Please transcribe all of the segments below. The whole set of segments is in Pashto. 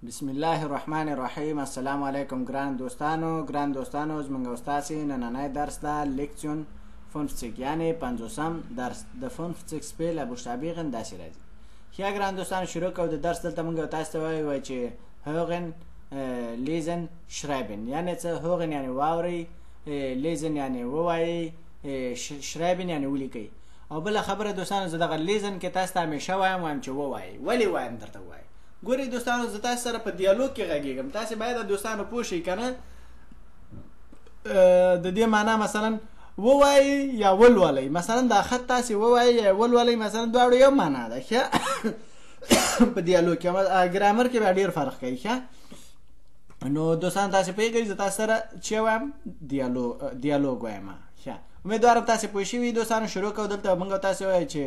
بسم الله الرحمن الرحیم. السلام علیکم ګران دوستانو زمونږ ستاسې نننی درس ده لیکسیون 50 یعنی 50م درس د 50 سپیل buchstabieren داسې راځي. ښه ګران دوستانو شروع کوو د درس. دلته موږ تاسو ته وایو چې hören lesen schreiben یعنی څه hören یعنی واورئ، lesen یعنی ووایئ، schreiben یعنی ولیکئ. او بله خبره دوستانو زه دغه لیزن کې تاسو ته همیشه وایم چې ووایئ. ولې وایم درته ووایئ؟ ګورئ دوستانو زه تاسو سره په دیالوګ کې غږیږم، تاسو باید د دوستانو پوه شئ که نه د دې معنا مثلا ووایئ یا ولولئ. مثلا دا خط تاسې ووایئ یا ولولئ، مثلا دواړو یو معنا ده. ښه په دیالوګ کې ګرامر کې بیا ډېر فرق کوي. ښه نو دوستان تاسې پوهېږئ زه تاسو سره چې وایم دیالوګ وایم. ښه امیدوارم تاسې پوه شوي دوستانو. شروع کوو. دلته موږ تاسې وایو چې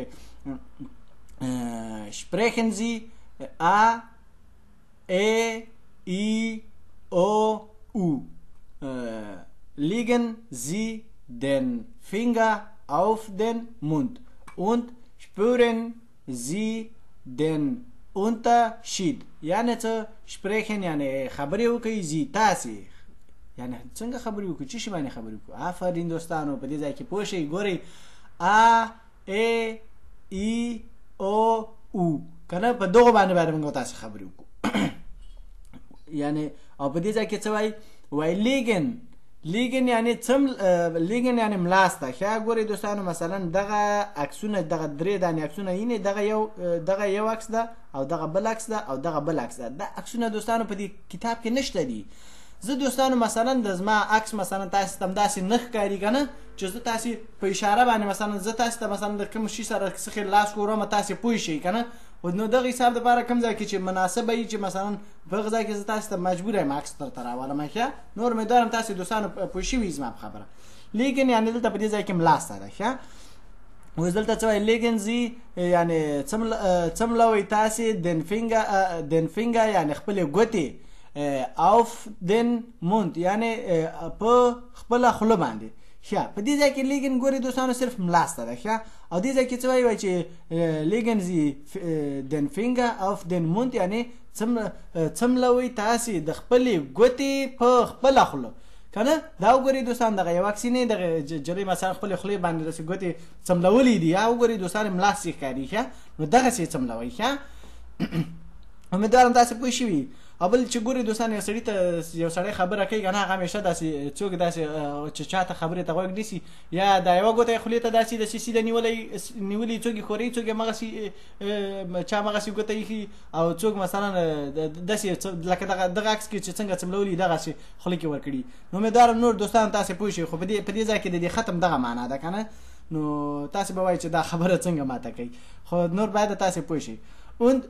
sprechen Sie A, E, I, O, U. Legen Sie den Finger auf den Mund und spüren Sie den Unterschied. یعنی څه sprechen یعنی خبرې وکړئ، زی تاسې یعنی څنګه خبرې وکړو، څه شي باندې خبرې وکړو. آفرین دوستانو په دې ځای کې پوه شئ. ګورئ A, E, I, O, U کنه په دغه باندې موږ تاسو خبرې وکړو. یعنی او په دې ځای کې څه وایي لیګن یعنی لیګن یعنی ملاسته. ښه ګورئ دوستانو مثلا دغه عکسونه دغه درې دانې عکسونه یعنی دغه یو عکس ده او دغه بل عکس ده او دغه بل عکس ده. دا عکسونه دوستانو په دې کتاب کې نشته دي. زه دوستانو مثلا د زما عکس مثلا تاسو ته داسې نه ښکاري که نه چې زه تاسې په اشاره باندې مثلا زه تاسو ته مثلا د کوم شي سره څخه لاس کوم تاسې پوه شئ که نه. نو دغه حساب دپاره کوم ځای کې چې مناسبه وي چې مثلا په هغه ځای کې زه تاسو ته مجبور یم عکس درته راولم. ښه نور امیدوارم تاسې دوستانو پوه شوي زما په خبره. لیکن یعنې دلته په دې ځای کې ملاسته ده. ښه اوس دلته څه وایي لیګن زی یعنې څه ملوئ تاسې دن فینګر یعنې خپلې ګوتې auf den Mund یعنی په خپله خوله باندې. ښه په دې ځای کې لیګن ګورئ دوستانو صرف ملاسته ده. ښه او دې ځای کې څه وایي چې لیګن زی den Finger auf den Mund یعنی څه ملوئ تاسې د خپلې ګوتې په خپله خوله که نه. دا وګورئ دوستان دغه یو عکس یې دغه جلۍ مثلا خپلې خولې باندې داسې ګوتې څملولې دي. یا وګورئ دوستان ملاستې ښکاري. ښه نو دغسې یې څملوئ. ښه امیدوارم تاسې پوه شوي. او بل چې ګورئ دوستان یو سړی خبره کوي که نه هغه همیشه داسې څوک داسې چې چا ته خبرې ته غوږ نیسي یا دا یوه ګوته یې خولې ته داسې سیده نیولې څوک یې خوري څوک یې مغسې چا مغسې ګوته ایښي او څوک مثلا داسې لکه دغه عکس کې چې څنګه څملولي دغسې خولې کې ورکړي. نو امیدوارم نور دوستان تاسې پوه شئ. خو په دې ځای کې د دې ختم دغه معنا ده که نه. نو تاسې به وایئ چې دا خبره څنګه ماته کوي، خو نور باید تاسې پوه شئ. und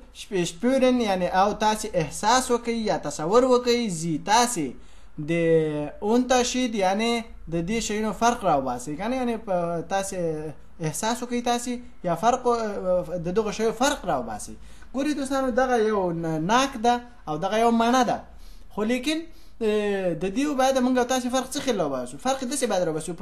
spüren یعنی او تاسې احساس وکئ یا تصور وکئ زی تاسې د unterschied یعنی د دې شیونو فرق راوباسئ که نه. یعنی تاسې احساس وکئ تاسې یا فرق د دغه شیو فرق راوباسئ. ګورئ دوستانو دغه یو ناک ده او دغه یو معنا ده، خو لیکن د دې باید موږ او تاسې فرق څه خیال راوباسو. فرق داسې باید راوباسو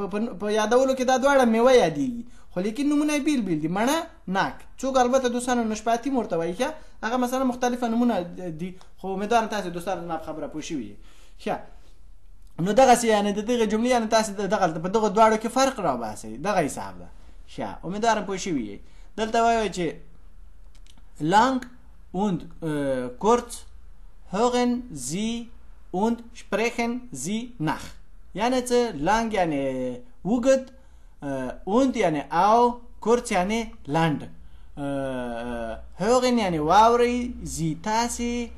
په یادولو کې دا دواړه میوه یادېږي، خو لیکن نومونه یې بیل بیل دي. مڼه ناک څوک البته دوستانو نشپاتي ورته وایي. ښه هغه مثلا مختلفه نومونه دي، خو امیدوارم تاسې دوستانو زما په خبره پوه شوي یې. ښه نو دغسې یعنې د دغې جملې یعنې تاسې په دغو دواړو کې فرق راوباسئ. دغه حساب ده. ښه امیدوارم پوه شوي یې. دلته وایو چې lang und kurz hören Sie und sprechen Sie nach. یعنی څه lang یعنی اوږد und یعنی او kurz یعنی لنډ hören یعنی واورئ زی تاسې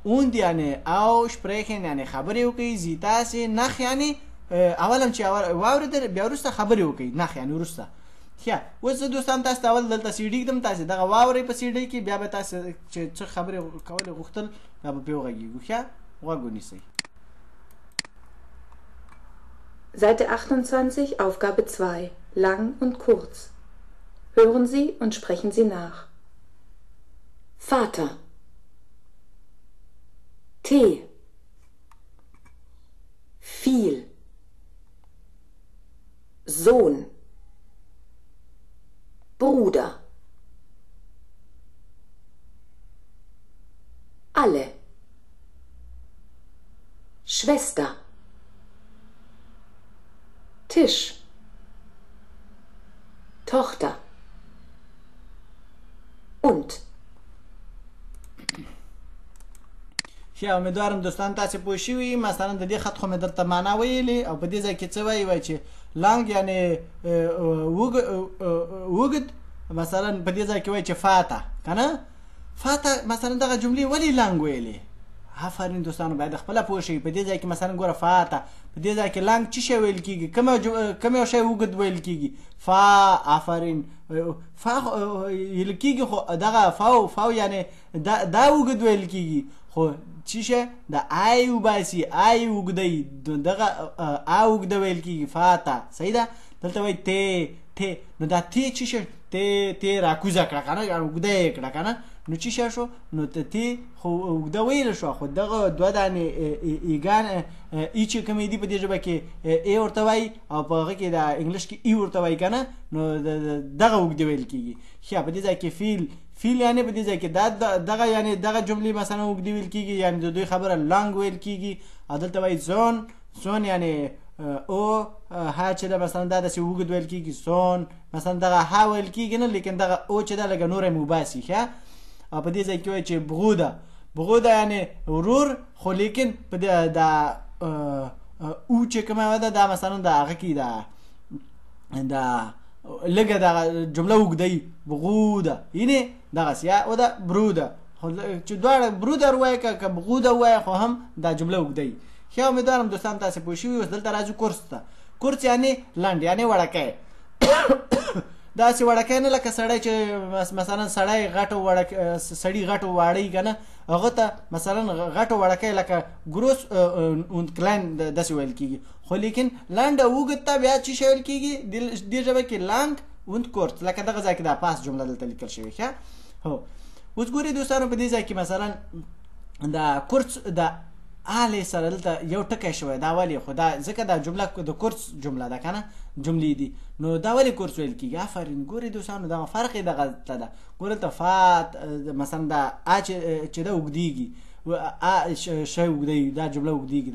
und یعنی او sprechen یعنی خبرې وکړئ زی تاسې nach یعنی اولا چې واورېدل بیا وروسته خبرې وکړئ nach یعنی وروسته. ښه اوس زه دوستان تاسو ته اول دلته سي ډي ږدم، تاسې دغه واورئ په سي ډي کې، بیا به تاسې چې څه خبرې کولې غوښتل بیا به پرې وغږېږو. ښه غوږ ونیسئ. Seite 28, Aufgabe 2, lang und kurz. Hören Sie und sprechen Sie nach. Vater. Tee. Viel. Sohn. Bruder. Alle. Schwester. Tisch. Tochter. Und. ښه امیدوارم دوستان تاسې پوه شوي مثلا د دې خط خو مې درته معنا ویلې او په دې ځای کې څه وایي چې لانګ یعنې اوږد مثلا په دې ځای کې وایي چې فاته که نه فاته مثلا دغه جملې ولې لانګ ویلې آفرین دوستانو باید خپله پوه شئ په دې ځای کې مثلا ګوره فاته په دې ځای کې لانګ څه شی ویل کېږي کوم یو شی اوږد ویل کېږي فا آفرین فا ویل کېږي خو دغه فاو یعنې دا اوږد ویل کېږي خو چې شه د آی وباسي آی اوږدی دغه آ اوږده ویل کېږي فاته صحیح ده دلته وایي تی نو دا تی چې شه تی راکوزه کړه که نه اوږده یې کړه که نه نو چې شه شو نو تی خو اوږده ویل شوه خو دغه دوه دانې ایګان ای چې کومې دي په دې ژبه کې ای ورته وایي او په هغه کې د انګلیش کې ای ورته وایي که نه نو دغه اوږده ویل کېږي ښه په دې ځای کې فیل یعنی په دې ځای کې دغه یعنی دغه جملې مثلا اوږدې ویل کېږي یعنی د دوی خبره لانګ ویل کېږي او دلته وایي زون یعنی او ها چې ده مثلا دا داسې اوږد ویل کېږي سون مثلا دغه ها ویل کېږي نه لیکن دغه او چې ده لږه نوره یې وباسي ښه او په دې ځای کې وایي چې بغوده یعنی ورور خو لیکن په د او چې کومه ده دا مثلا د هغه کې د لږه دغه جمله اوږدوي بغوده یعنې دغسې یا او ده بروده چې دواړه بروده ووایه که بغوده ووایه خو هم دا جمله اوږدوي ښه امیدوارم دوستان تاسې پوه شوي اوس دلته راځو کورس ته کورس یعنې لنډ یعنې وړکی داسې وړکی نه لکه سړی چې مثلا سړي غټ واړی که نه هغه ته مثلا غټ وړکی لکه ګروس und klein داسې ویل کېږي خو لیکن لنډ او اوږد ته بیا څه شی ویل کېږي دې ژبه کې لانګ und kurz لکه دغه ځای کې دا پاس جمله دلته لیکل شوې ښه هو اوس ګورئ دوستانو په دې ځای کې مثلا د کورس د آلې سره دلته یو ټکی شوی دا ولې خو دا ځکه دا جمله د کورس جمله ده که نه جملې دي نو دا ولې کورس ویل کېږي آفرین ګورئ دوستانو دغه فرق یې دغه ته ده ګورئ دلته فات مثلا دا آ چې ده اوږدېږي شی اوږدوي دا جمله اوږدېږي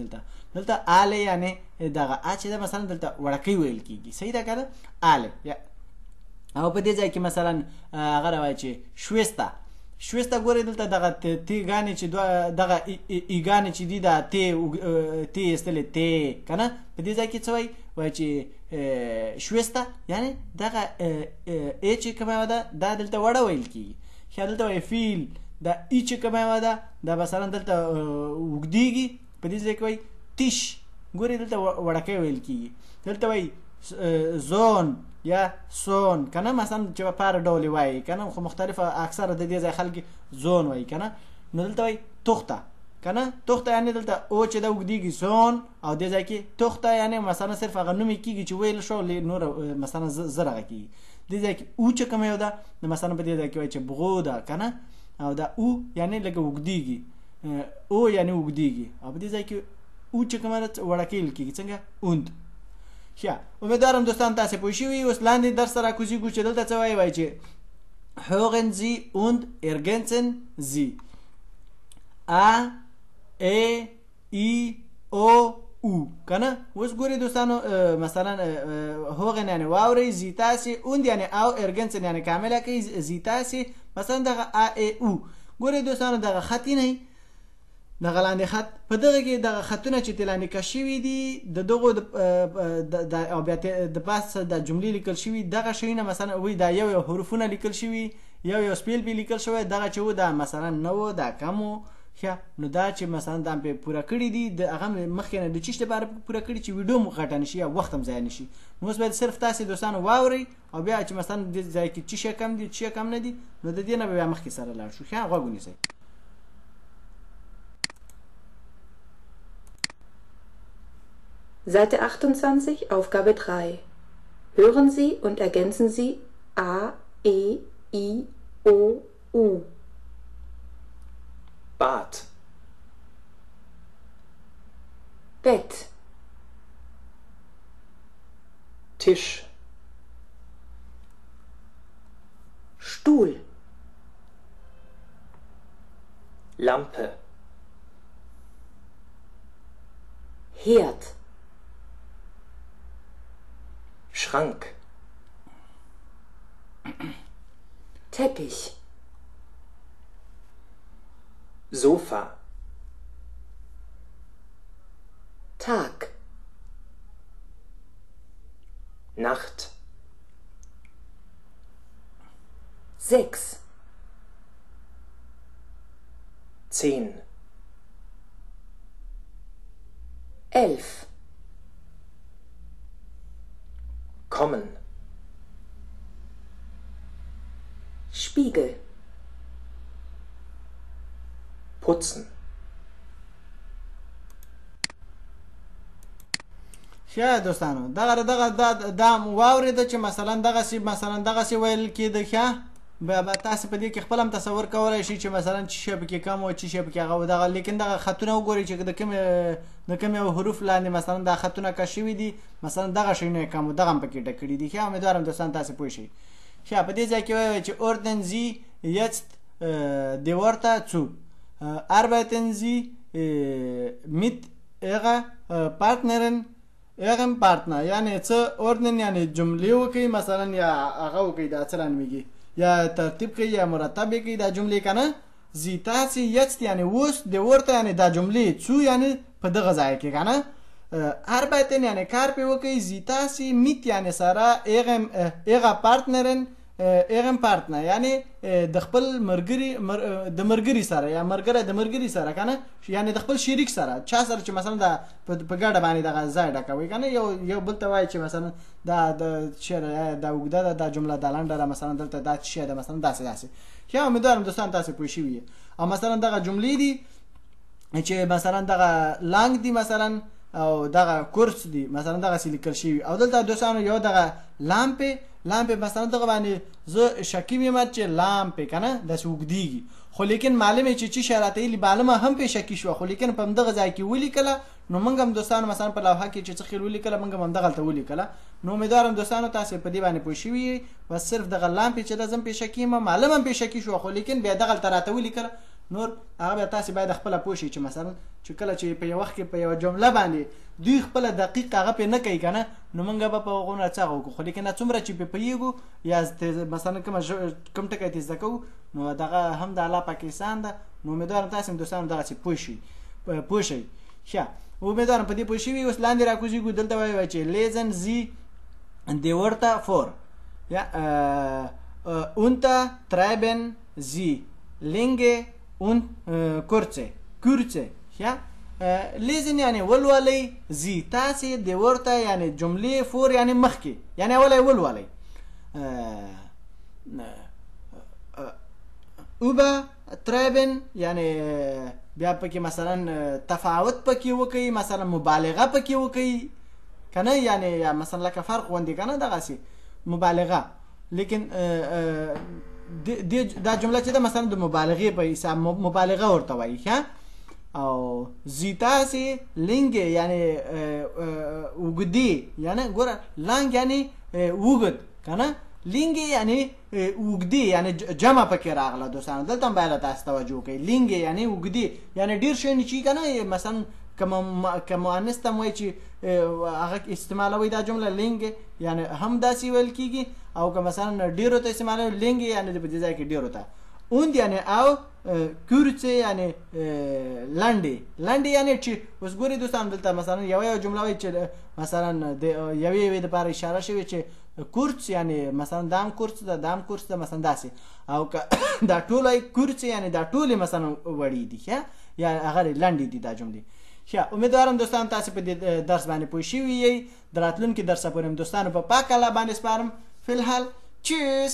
دلته آلې یعنې دغه آ چې ده مثلا دلته وړکی ویل کېږي صحیح ده که نه آلې او په دې ځای کې مثلا هغه راوایي چې شوسته ګورئ دلته دغه تی ګانې چې دغه ای ګانې چې دي دا تی ایستلې تی که نه په دې ځای کې څه وایي چې شوسته یعنې دغه ای چې کومه ده دا دلته وړه ویل کېږي ښه دلته وایي فیل دا ای چې کومه ده دا مثلا دلته اوږدېږي په دې ځای کې وایي تیش ګورئ دلته وړکی ویل کېږي دلته وایي زون یا سون کنه مثلا چې په هر ډول وایي کنه خو مختلفه اکثره د دې ځای خلک زون وایي کنه نو دلته وایي توخته کنه توخته یعنی دلته او چې د اوږدېږي سون او دې ځای کې توخته یعنی مثلا صرف هغه نوم یې کېږي چې ویل شو نور مثلا زر هغه کېږي دې ځای کې او چې کومه یو ده نو مثلا په دې ځای کې وایي چې بغوده کنه او دا او یعنی لږه اوږدېږي او یعنی اوږدېږي او په دې ځای کې او چې کومه ده وړکی ویل کېږي څنګه اوند ښه امیدوارم دوستان تاسې پوه شوي اوس لاندې درس ته راکوزیږو چې دلته څه وایي چې hören Sie und ergänzen Sie a e i o u کنه اوس ګورئ دوستانو مثلا hören یعنې واورئ زی تاسې und یعنې او ergänzen یعنې کامله کوي زی تاسې مثلا دغه a e u ګورئ دوستانو دغه خط نه دغه لاندې خط په دغه کې دغه خطونه چې لاندې کش شوي دي د دغو او بیا د پاسه د جملې لیکل شوي دغه شیونه مثلا وایي دا یو حروفونه لیکل شوي یو سپیل پې لیکل شوی دغه چې و دا مثلا نه و دا کم و ښه نو دا چې مثلا دا پې پوره کړي دي د هغه مخکې نه د چیش دپاره پوره کړي چې ویډیو مو غټه نه شي یا وخت هم ضایع نه شي نو اوس باید صرف تاسې دوستانو واورئ او بیا چې مثلا دې ځای کې څه شی کم دي څه شی کم نه دي نو د دې نه به بیا مخکې سره لاړ شو ښه غوږ ونیسئ Seite 28, Aufgabe 3. Hören Sie und ergänzen Sie A, E, I, O, U. Bad. Bett. Tisch. Stuhl. Lampe. Herd, Schrank, Teppich, Sofa, Tag, Nacht, 6, 10, 11, kommen, Spiegel, putzen, ښه دوستانو دا واورېده چې مثلا دغسې ویل کېده. ښه به تاسې په دې کې خپل هم تصور کولی شئ چې مثلا څه شی پکې کم و څه شی پکې هغه و دغه، لیکن دغه خطونه وګورئ چې د کوم یو حروف لاندې مثلا دا خطونه کش شوي دي، مثلا دغه شیونه یې کم و دغه هم پکې ډک کړي دي. ښه امیدوارم دوستان تاسې پوه شئ. ښه په دې ځای کې وایي چې ordnen Sie jetzt die Wörter zu. Arbeiten Sie mit Ihrer Partnerin اغم پارتنر، یعنی څه اوردن یعنی جملې وکړي مثلا یا هغه وکړي دا څه رانمیږي یا ترتیب کړي یا مرتب کړي دا جملې کنه. زی تاسې یست یعنی اوس د ورته یعنی دا جملې څو یعنی په دغه ځای کې کنه. اربایتن یعنی کار پې وکړي. زی تاسې میت یعنی سره اغه پارتنرن اغم پارتنر یعنی د خپل مرګري سره یا مرګره د مرګري سره کنه، یعنی د خپل شریک سره چا سره چې مثلا دا په ګډه باندې دغه ځای ډکوي کنه. یو بل ته وایي چې مثلا دا اوږده دا جمله دا لنډه ده، مثلا دلته دا شی ده مثلا داسې. ښه امیدوارم دوستان تاسې پوه شوي. او مثلا دغه جملې دي چې مثلا دغه لانګ دي مثلا او دغه کورس دي مثلا دغه لیکل شوي. او دلته دوستانو یو دغه لامپې مثلا دغه باندې زه شکیم یم چې لامپې کنه داسې اوږدېږي، خو لیکن معلومه چې شی راته ویلي معلومه هم پې شکي شوه، خو لیکن په همدغه ځای کې ولیکله. نو موږ هم دوستانو مثلا په لوحه کې چې څه خیل ولیکله موږ هم همدغلته ولیکله. نو امیدوارم دوستانو تاسې په دې باندې پوه شوي. بس صرف دغه لامپې چې ده زه هم پې شکي یم، معلومه هم پې شکي شوه، خو لیکن بیا دغلته راته ولیکله. نور هغه بیا تاسې باید خپله پوه شئ چې مثلا چې کله چې په یو وخت کې په یوه جمله باندې دوی خپله دقیق هغه پې نه کوي که نه، نو موږ به په هغونه څه هغه وکړو. خو لیکن څومره چې پې پوهېږو یا مثلا کوم ټکی تې زده کوو نو دغه هم د الله پاک احسان ده. نو امیدوارم تاسې هم دوستانو دغسې پوه شئ. ښه امیدوارم په دې پوه شوي. اوس لاندې راکوزېږو. دلته وایي چې لیزن زی die Wörter vor. Ja, untertreiben Sie lange und kurze. Ja, لیزن یعنی ولولی. زی تاسې د ورته یعنی جملې فور یعنی مخکې یعنی اولی ولولی. اوبه ترایبن یعنی بیا پکې مثلا تفاوت پکې وکړي، مثلا مبالغه پکې وکړي کنه، یعنی یا مثلا لکه فرق غوندې کنه دغسې مبالغه. لیکن دا جمله چې ده مثلا د مبالغې په حساب مبالغه ورته وایي. ښه او زی تاسې لنګې یعنی اوږدې یعنی ګوره لانګ یعنی اوږد کنه، لینګې یعنی اوږدې یعنی جمع پکې راغله دوستانو. دلته هم باید تاسو توجه وکړئ. لینګې یعنی اوږدې یعنی ډېر شی چې کنه مثلا که مؤنث ته هم وایي چې هغه استعمالوي دا جمله لینګې یعنی هم داسې ویل کېږي، او که مثلا ډېرو ته استعمالوي لینګې یعنی په دې ځای کې ډېرو ته. اوند یعنی او کورڅې یعنی لنډې یعنی چې اوس ګورئ دوستان دلته مثلا یو جمله وایي چې مثلا د یوې دپاره اشاره شوې چې کورس یعنی مثلا دام کورس ده مثلا داسې، او که دا ټول وایي کورس یعنی دا ټولې مثلا وړې دي. ښه یا هغه لنډې دي دا جملې. ښه امیدوارم دوستان تاسې په دې درس باندې پوه شوي یئ. د راتلونکي درسه پورې هم دوستانو په پاک الله باندې سپارم. فی الحال چیس.